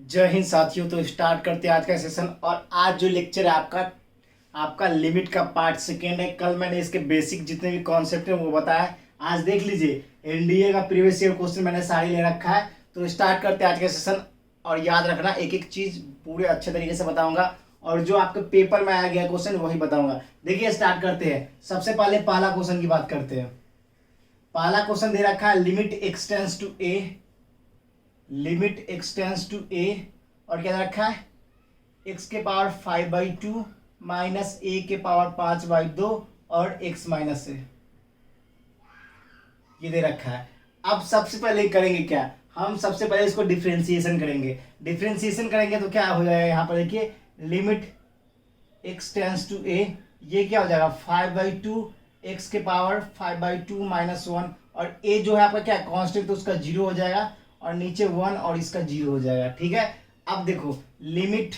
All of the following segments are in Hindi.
जय हिंद साथियों। तो स्टार्ट करते हैं आज का सेशन। और आज जो लेक्चर है आपका आपका लिमिट का पार्ट सेकेंड है। कल मैंने इसके बेसिक जितने भी कॉन्सेप्ट हैं वो बताया। आज देख लीजिए, एनडीए का प्रीवियस ईयर क्वेश्चन मैंने सारे ले रखा है। तो स्टार्ट करते हैं आज का सेशन। और याद रखना, एक एक चीज पूरे अच्छे तरीके से बताऊंगा और जो आपके पेपर में आया गया क्वेश्चन वही बताऊंगा। देखिए स्टार्ट करते हैं। सबसे पहले पहला क्वेश्चन की बात करते हैं। पहला क्वेश्चन दे रखा है limit extends to a, limit extends to a, और क्या दे रखा है एक्स के पावर 5/2 माइनस ए के पावर 5/2 और एक्स माइनस ए, ये दे रखा है। अब सबसे पहले करेंगे क्या, हम सबसे पहले इसको डिफ्रेंसिएशन करेंगे। डिफ्रेंसिएशन करेंगे तो क्या हो जाएगा, यहाँ पर देखिए लिमिट एक्स टेंस टू ए, ये क्या हो जाएगा 5/2 एक्स के पावर 5/2 -1, और ए जो है आपका क्या कांस्टेंट तो उसका 0 हो जाएगा, और नीचे 1 और इसका 0 हो जाएगा। ठीक है, अब देखो लिमिट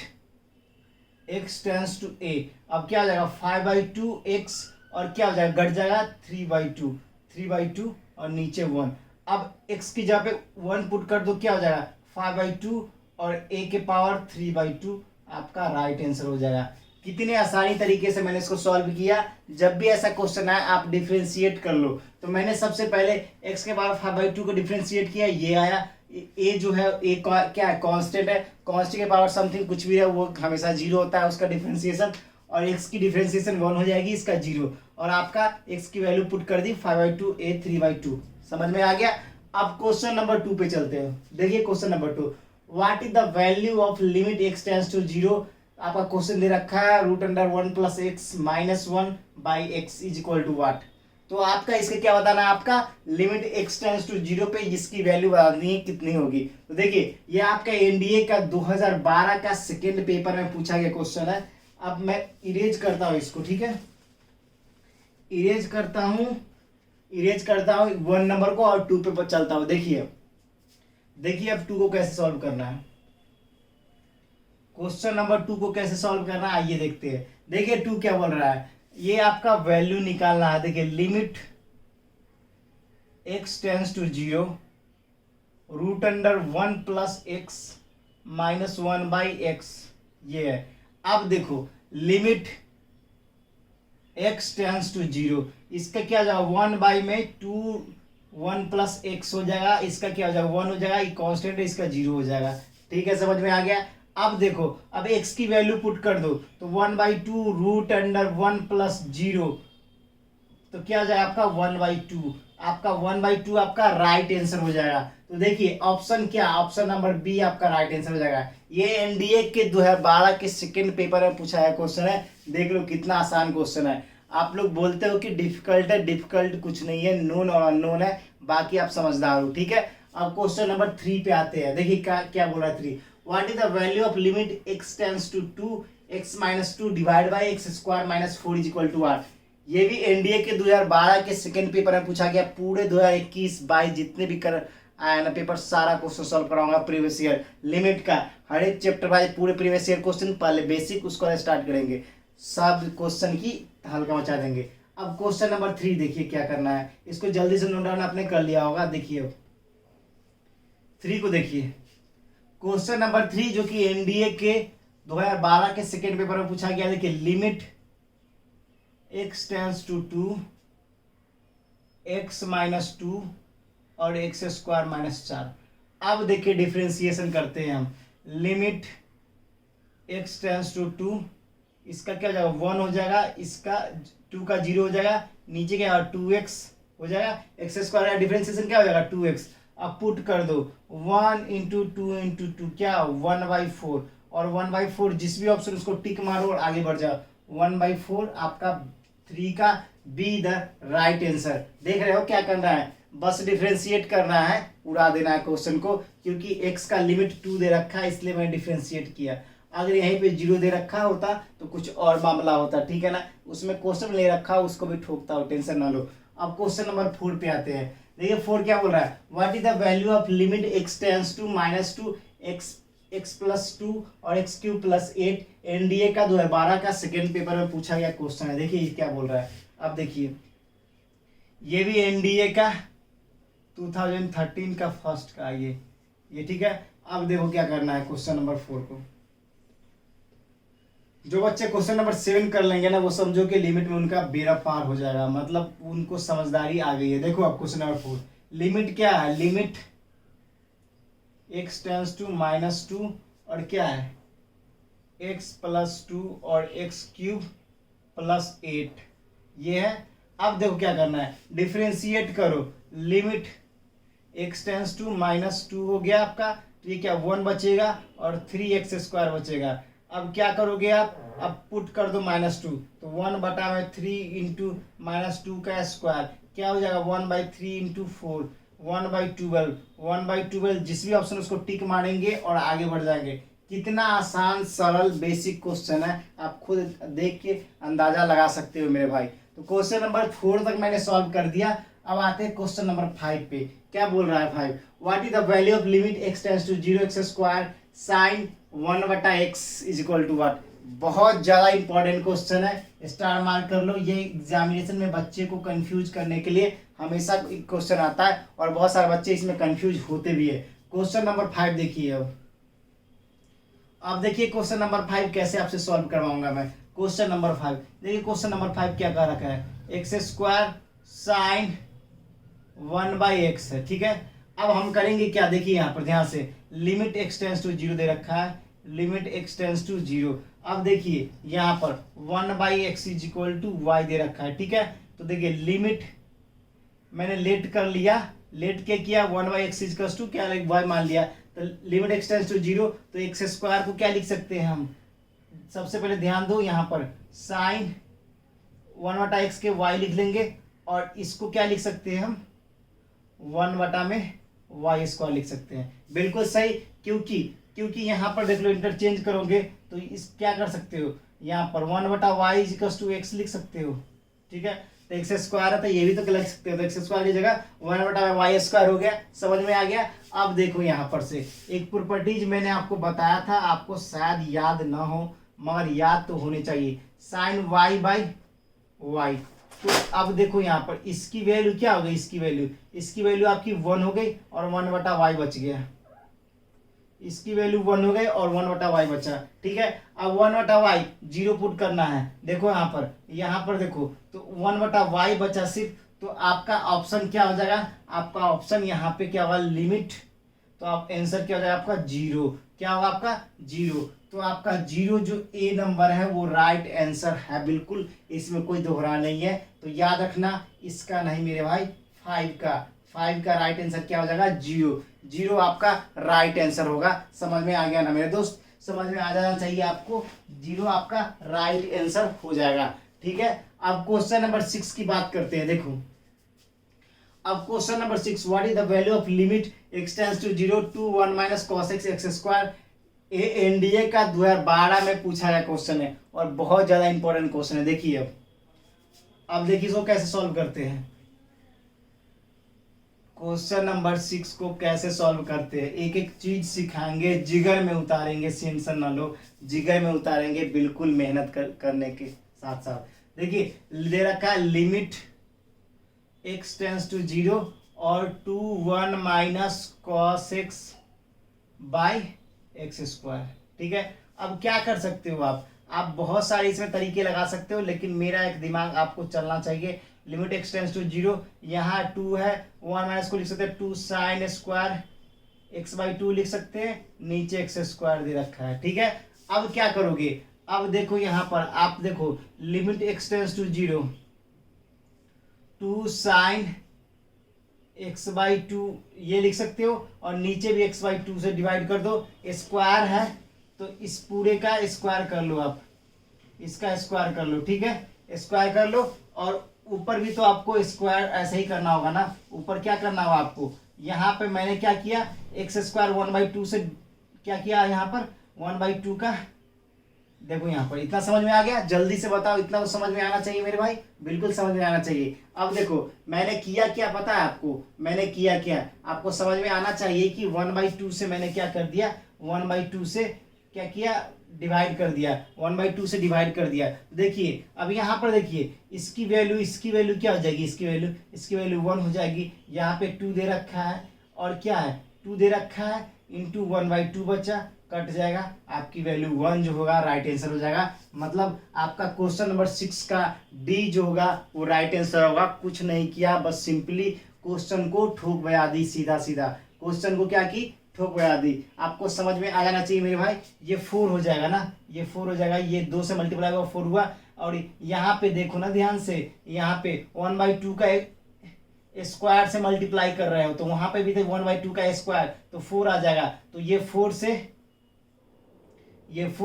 एक्स टेंस टू ए, अब क्या हो जाएगा 5/2 एक्स, और क्या हो जाएगा घट जाएगा 3/2 और नीचे 1। अब x की जगह पे 1 पुट कर दो, क्या हो जाएगा 5/2 और a के पावर 3/2, आपका राइट आंसर हो जाएगा। कितने आसानी तरीके से मैंने इसको सॉल्व किया। जब भी ऐसा क्वेश्चन आए आप डिफ्रेंशिएट कर लो। तो मैंने सबसे पहले x के पावर 5/2 को डिफ्रेंशिएट किया, ये आया। a जो है a क्या है कांस्टेंट है, कांस्टेंट के पावर समथिंग कुछ भी है वो हमेशा 0 होता है उसका डिफ्रेंशिएशन, और x की डिफ्रेंशिएशन 1 हो जाएगी, इसका 0, और आपका x की वैल्यू पुट कर दी 5/2 a 3/2। समझ में आ गया। अब क्वेश्चन नंबर 2 पे चलते हैं। देखिए question number 2, what is the value of limit x tends to 0। आपका क्वेश्चन दे रखा है √1 + x - 1/x is equal to what. तो आपका इसके क्या बताना है, आपका लिमिट x टेंड्स टू 0 पे इसकी वैल्यू बतानी है कितनी होगी। तो देखिए ये आपका एनडीए का 2012 का सेकेंड पेपर में पूछा गया क्वेश्चन है। अब मैं इरेज करता हूं इसको, ठीक है, इरेज करता हूं 1 नंबर को और 2 पे चलता हूं। देखिए अब 2 को कैसे सॉल्व करना है, क्वेश्चन नंबर 2 को कैसे सॉल्व करना है आइए देखते हैं। देखिए 2 क्या बोल रहा है, ये आपका वैल्यू निकालना है। देखिए limit x tends to 0 √1 + x - 1/x, ये है। अब देखो लिमिट x टेंस टू 0, इसका क्या हो जाएगा 1 में 2 1 + x हो जाएगा, इसका क्या हो जाएगा 1 हो जाएगा, ये कांस्टेंट है इसका 0 हो जाएगा। ठीक है, समझ में आ गया। अब देखो अब x की वैल्यू पुट कर दो, तो 1/2 √1 + 0, तो क्या हो जाएगा आपका 1/2, आपका 1/2 आपका राइट आंसर हो जाएगा। तो देखिए ऑप्शन क्या, ऑप्शन नंबर बी आपका राइट आंसर हो जाएगा। ये एनडीए के 2012 के सेकंड पेपर में पूछा है क्वेश्चन है। देख लो कितना आसान क्वेश्चन है। आप लोग बोलते हो कि डिफिकल्ट है, डिफिकल्ट कुछ नहीं है, नोन और अननोन है, बाकी आप समझदार हो। ठीक है, अब क्वेश्चन नंबर 3 पे आते हैं। देखिए क्या क्या बोल रहा है 3, what is the value of limit x tends to 2 x - 2 divide by x² - 4 is equal to r। ये भी एनडीए के 2012 के सेकंड पेपर में पूछा गया। पूरे 2021-22 जितने भी कर आया ना पेपर, सारा क्वेश्चन सॉल्व कराऊंगा प्रीवियस ईयर लिमिट का, हर एक चैप्टर वाइज पूरे प्रीवियस ईयर क्वेश्चन। पहले बेसिक उसको स्टार्ट करेंगे, सब क्वेश्चन की हल्का मचा देंगे। अब क्वेश्चन नंबर 3 देखिए क्या करना है, इसको जल्दी से नोट डाउन आपने कर लिया होगा। देखिए 3 को देखिए, क्वेश्चन नंबर 3 जो कि एनडीए के 2012 के सेकेंड पेपर में पूछा गया। देखिए limit x tends to 2 x - 2 और x² - 4। अब देखिए डिफ्रेंसिएशन करते हैं हम। लिमिट x टेंस टू 2, इसका क्या हो जाएगा 1 हो जाएगा, इसका 2 का 0 हो जाएगा, नीचे क्या 2x हो जाएगा, x² डिफ्रेंसिएशन क्या हो जाएगा 2x। अब पुट कर दो 1 × 2 × 2 क्या 1/4, और 1/4 जिस भी ऑप्शन उसको टिक मारो और आगे बढ़ जाओ। 1/4 आपका 3 का बी द राइट आंसर। देख रहे हो क्या करना है, बस डिफ्रेंशिएट करना है, उड़ा देना है क्वेश्चन को, क्योंकि x का लिमिट 2 दे रखा है इसलिए मैंने डिफ्रेंशिएट किया। अगर यहीं पे 0 दे रखा होता तो कुछ और मामला होता, ठीक है ना। उसमें क्वेश्चन ले रखा उसको भी ठोकता हो, टेंशन ना लो। अब क्वेश्चन नंबर 4 पे आते हैं। देखिए 4 क्या बोल रहा है, what is the value of limit x tends to -2 x + 2 और x³ + 8। एनडीए का 2012 का सेकेंड पेपर में पूछा गया क्वेश्चन है। देखिए क्या बोल रहा है। अब देखिए ये भी एनडीए का 2013 का फर्स्ट का ये ठीक है। अब देखो क्या करना है क्वेश्चन नंबर 4 को। जो बच्चे क्वेश्चन नंबर 7 कर लेंगे ना, वो समझो कि लिमिट में उनका बेड़ा पार हो जाएगा, मतलब उनको समझदारी आ गई है। देखो अब क्वेश्चन नंबर 4, लिमिट क्या है, लिमिट x टेंस टू -2 और क्या है x + 2 और x³ + 8 ये है। अब देखो क्या करना है, डिफ्रेंशिएट करो, लिमिट x टेंस टू -2 हो गया आपका, तो ये क्या 1 बचेगा और 3x² बचेगा। अब क्या करोगे आप, अब पुट कर दो -2, तो 1/3 इंटू -2 का स्क्वायर क्या हो जाएगा 1/3 इंटू 4 1/12 1/12, जिस भी ऑप्शन उसको टिक मारेंगे और आगे बढ़ जाएंगे। कितना आसान सरल बेसिक क्वेश्चन है, आप खुद देख के अंदाजा लगा सकते हो मेरे भाई। तो क्वेश्चन नंबर 4 तक मैंने सॉल्व कर दिया। अब आते हैं क्वेश्चन नंबर 5 पे। क्या बोल रहा है 5, what is the value of limit x tends to 0 x² sine 1/x is equal to what. बहुत ज्यादा इंपॉर्टेंट क्वेश्चन है, स्टार मार्क कर लो। ये एग्जामिनेशन में बच्चे को कंफ्यूज करने के लिए हमेशा क्वेश्चन आता है और बहुत सारे बच्चे इसमें कंफ्यूज होते भी है। क्वेश्चन नंबर 5 देखिए। अब देखिए क्वेश्चन नंबर 5 कैसे आपसे सॉल्व करवाऊंगा मैं। क्वेश्चन नंबर 5 देखिए, क्वेश्चन नंबर 5 क्या कह रखा है, x² साइन 1/x है, ठीक है। अब हम करेंगे क्या, देखिए यहाँ पर ध्यान से, लिमिट x टेंस टू 0 दे रखा है, लिमिट x टेंस टू 0। अब देखिए यहाँ पर 1/x is equal to y दे रखा है, ठीक है। तो देखिए लिमिट मैंने लेट कर लिया, लेट के किया 1/x इज इक्वल टू क्या y मान लिया, तो लिमिट x टेंस टू 0, तो x² को क्या लिख सकते हैं हम, सबसे पहले ध्यान दो यहाँ पर साइन 1/x के y लिख लेंगे और इसको क्या लिख सकते हैं हम 1/y² लिख सकते हैं। बिल्कुल सही, क्योंकि यहाँ पर देख लो इंटरचेंज करोगे तो इस क्या कर सकते हो, यहाँ पर 1/y = x लिख सकते हो, ठीक है। तो x² है तो ये भी तो लिख सकते हो, तो x² की जगह 1/y² हो गया। समझ में आ गया। अब देखो यहाँ पर से एक प्रॉपर्टीज मैंने आपको बताया था, आपको शायद याद ना हो मगर याद तो होनी चाहिए, साइन y/y। तो अब देखो यहाँ पर इसकी वैल्यू क्या हो गई, इसकी वैल्यू आपकी 1 हो गई और 1/y बच गया, इसकी वैल्यू 1 हो गई और 1/y बचा, ठीक है। अब 1/y 0 पुट करना है, देखो यहाँ पर देखो तो 1/y बचा सिर्फ, तो आपका ऑप्शन क्या हो जाएगा, आपका ऑप्शन यहाँ पे क्या होगा लिमिट, तो आप आंसर क्या हो जाएगा आपका 0, क्या होगा आपका 0। तो आपका 0 जो ए नंबर है वो राइट आंसर है, बिल्कुल इसमें कोई दोहरा नहीं है। तो याद रखना इसका नहीं मेरे भाई 5 का राइट आंसर क्या हो जाएगा 0 आपका राइट आंसर होगा। समझ में आ गया ना मेरे दोस्त, समझ में आ जाना चाहिए आपको, 0 आपका राइट आंसर हो जाएगा, ठीक है। अब क्वेश्चन नंबर 6 की बात करते हैं। देखो अब question number 6, what is the value of limit x tends to 0 to 1 - cos x x²। ये एनडीए का 2012 में पूछा गया क्वेश्चन है और बहुत ज्यादा इंपॉर्टेंट क्वेश्चन है। देखिए अब देखिए इसको कैसे सॉल्व करते हैं, क्वेश्चन नंबर 6 को कैसे सॉल्व करते हैं, एक एक चीज सिखाएंगे, जिगर में उतारेंगे, टेंशन ना लो, जिगर में उतारेंगे बिल्कुल मेहनत करने के साथ साथ। देखिए दे रखा है लिमिट x टेंस टू 0 और 2 1 - cos x x², ठीक है। अब क्या कर सकते हो आप बहुत सारे इसमें तरीके लगा सकते हो, लेकिन मेरा एक दिमाग आपको चलना चाहिए। लिमिट x टेंस टू 0, यहाँ 2 है, 1 - को लिख सकते हैं 2 sin स्क्वायर x/2 लिख सकते हैं, नीचे x² दे रखा है, ठीक है। अब क्या करोगे, अब देखो यहाँ पर आप देखो limit x tends to 0 2 sin x/2 ये लिख सकते हो और नीचे भी x/2 से डिवाइड कर दो, स्क्वायर है तो इस पूरे का स्क्वायर कर लो, आप इसका स्क्वायर कर लो, ठीक है, स्क्वायर कर लो। और ऊपर भी तो आपको स्क्वायर ऐसे ही करना होगा ना, ऊपर क्या करना होगा आपको, यहाँ पे मैंने क्या किया x² 1/2 से क्या किया, यहाँ पर 1/2 का, देखो यहाँ पर इतना समझ में आ गया, जल्दी से बताओ, इतना तो समझ में आना चाहिए मेरे भाई, बिल्कुल समझ में आना चाहिए। अब देखो मैंने किया क्या पता है आपको, मैंने किया क्या, आपको समझ में आना चाहिए कि 1/2 से मैंने क्या कर दिया, 1/2 से क्या किया डिवाइड कर दिया, 1/2 से डिवाइड कर दिया। देखिए अब यहाँ पर देखिए इसकी वैल्यू क्या हो जाएगी, इसकी वैल्यू 1 हो जाएगी। यहाँ पे 2 दे रखा है और क्या है 2 दे रखा है, इंटू 1/2 बचा, कट जाएगा, आपकी वैल्यू 1 जो होगा राइट आंसर हो जाएगा। मतलब आपका क्वेश्चन नंबर 6 का डी जो होगा वो राइट आंसर होगा। कुछ नहीं किया, बस सिंपली क्वेश्चन को ठोक बजा दी, सीधा सीधा क्वेश्चन को क्या की, ठोक बजा दी। आपको समझ में आ जाना चाहिए मेरे भाई। ये 4 हो जाएगा ना, ये 4 हो जाएगा, ये 2 से मल्टीप्लाई हुआ 4 हुआ। और यहाँ पे देखो ना ध्यान से, यहाँ पे 1/2 का स्क्वायर से मल्टीप्लाई कर रहे हो तो वहां पे भी थे 1/2 का स्क्वायर, तो 4 आ जाएगा। तो ये 4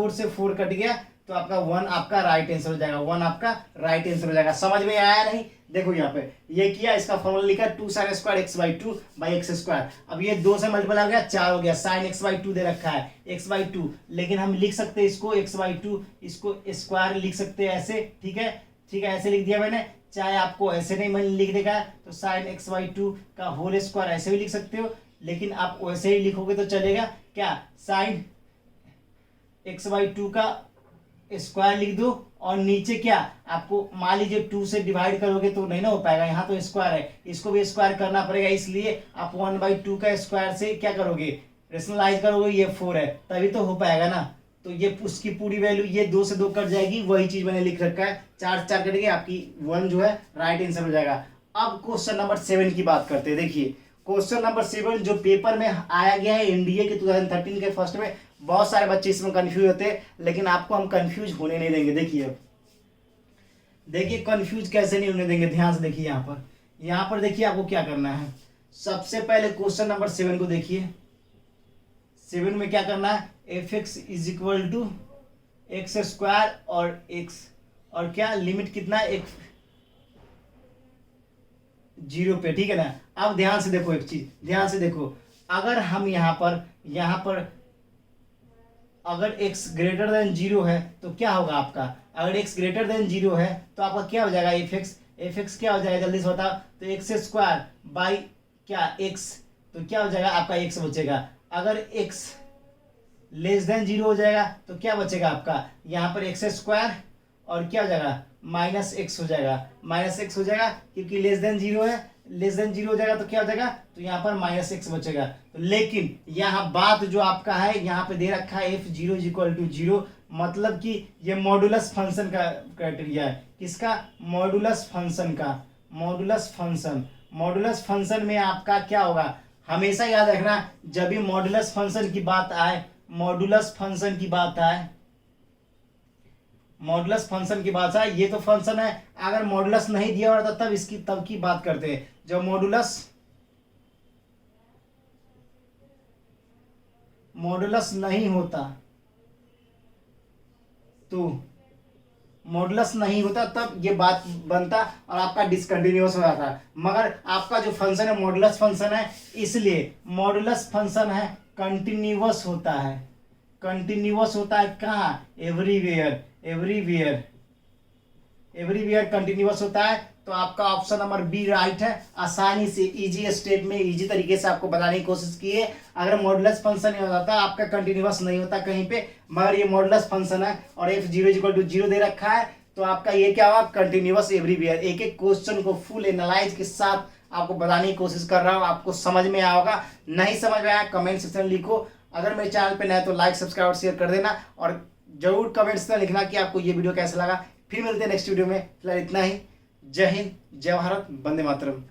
से 4 कट गया, तो आपका 1 आपका राइट आंसर हो जाएगा, 1 आपका राइट आंसर हो जाएगा। समझ में आया नहीं? देखो यहाँ पे ये किया, इसका फॉर्मूला लिखा 2 sin स्क्वायर x/2/x²। अब ये 2 से मल्टीप्लाई हो गया, 4 हो गया, sin x/2 दे रखा है x/2, लेकिन हम लिख सकते हैं इसको x/2, इसको स्क्वायर लिख सकते हैं ऐसे, ठीक है, ठीक है, ऐसे लिख दिया मैंने। चाहे आपको ऐसे नहीं मैंने लिख देगा तो sin x/2 का होल स्क्वायर ऐसे भी लिख सकते हो, लेकिन आप वैसे ही लिखोगे तो चलेगा क्या, sin x/2 का स्क्वायर लिख दो, और नीचे क्या आपको मान लीजिए 2 से डिवाइड करोगे तो नहीं ना हो पाएगा, यहाँ तो स्क्वायर है, इसको भी स्क्वायर करना पड़ेगा, इसलिए आप 1/2 का स्क्वायर से क्या करोगे, रेशनलाइज करोगे, ये 4 है, तभी तो हो पाएगा ना। तो ये उसकी पूरी वैल्यू, ये 2 से 2 कट जाएगी, वही चीज मैंने लिख रखा है, 4 से 4 कटेगी, आपकी 1 जो है राइट आंसर हो जाएगा। अब क्वेश्चन नंबर 7 की बात करते हैं। देखिए क्वेश्चन नंबर 7 जो पेपर में आया गया है एनडीए के 2013 के फर्स्ट में, बहुत सारे बच्चे इसमें कंफ्यूज होते हैं, लेकिन आपको हम कंफ्यूज होने नहीं देंगे। देखिए कंफ्यूज कैसे नहीं होने देंगे, ध्यान से देखिए। यहाँ पर देखिए आपको क्या करना है। सबसे पहले क्वेश्चन नंबर 7 को देखिए। 7 में क्या करना है, f(x) = x² और x, और क्या लिमिट कितना है, x 0 पे, ठीक है ना। अब ध्यान से देखो, एक चीज ध्यान से देखो, अगर हम यहाँ पर अगर x ग्रेटर देन 0 है तो क्या होगा आपका, अगर x ग्रेटर देन 0 है तो आपका क्या हो जाएगा, f(x) क्या हो जाएगा, जल्दी से बताओ। तो x² बाई क्या x, तो क्या हो जाएगा आपका x बचेगा। अगर x लेस देन 0 हो जाएगा तो क्या बचेगा आपका, यहाँ पर x² और क्या हो जाएगा, -x हो जाएगा, -x हो जाएगा, क्योंकि लेस देन 0 है, लेस देन 0 हो जाएगा तो क्या हो जाएगा, तो यहाँ पर -x बचेगा। तो लेकिन यहाँ बात जो आपका है, यहाँ पे दे रखा है f(0) = 0, मतलब कि ये मॉडुलस फंक्शन का क्राइटेरिया है। किसका, मॉडुलस फंक्शन का। मॉडुलस फंक्शन में आपका क्या होगा, हमेशा याद रखना, जब भी मॉडुलस फंक्शन की बात आए, मॉडुलस फंक्शन की बात आए, ये तो फंक्शन है, अगर मॉडुलस नहीं दिया होता तब की बात करते हैं। जब मॉडुलस नहीं होता, तो मॉडुलस नहीं होता तब ये बात बनता और आपका डिसकंटिन्यूअस हो जाता। मगर आपका जो फंक्शन है मॉडुलस फंक्शन है, इसलिए मॉडुलस फंक्शन है कंटिन्यूअस होता है। कहाँ, एवरीवेयर कंटिन्यूअस होता है। तो आपका ऑप्शन नंबर बी राइट है। आसानी से इजी स्टेप में इजी तरीके से आपको बताने की कोशिश की है। अगर मॉडुलस फंक्शन नहीं होता आपका कंटिन्यूअस नहीं होता कहीं पे, मगर ये मॉडुलस फंक्शन है और f(0) = 0 दे रखा है, तो आपका ये क्या होगा, कंटिन्यूअस एवरीवेयर। एक एक क्वेश्चन को फुल एनालाइज के साथ आपको बताने की कोशिश कर रहा हूँ, आपको समझ में आया होगा। नहीं समझ में आया कमेंट सेक्शन लिखो। अगर मेरे चैनल पे नए तो लाइक, सब्सक्राइब और शेयर कर देना, और जरूर कमेंट्स में लिखना कि आपको ये वीडियो कैसा लगा। फिर मिलते हैं नेक्स्ट वीडियो में, फिलहाल इतना ही। जय हिंद, जय भारत, वंदे मातरम।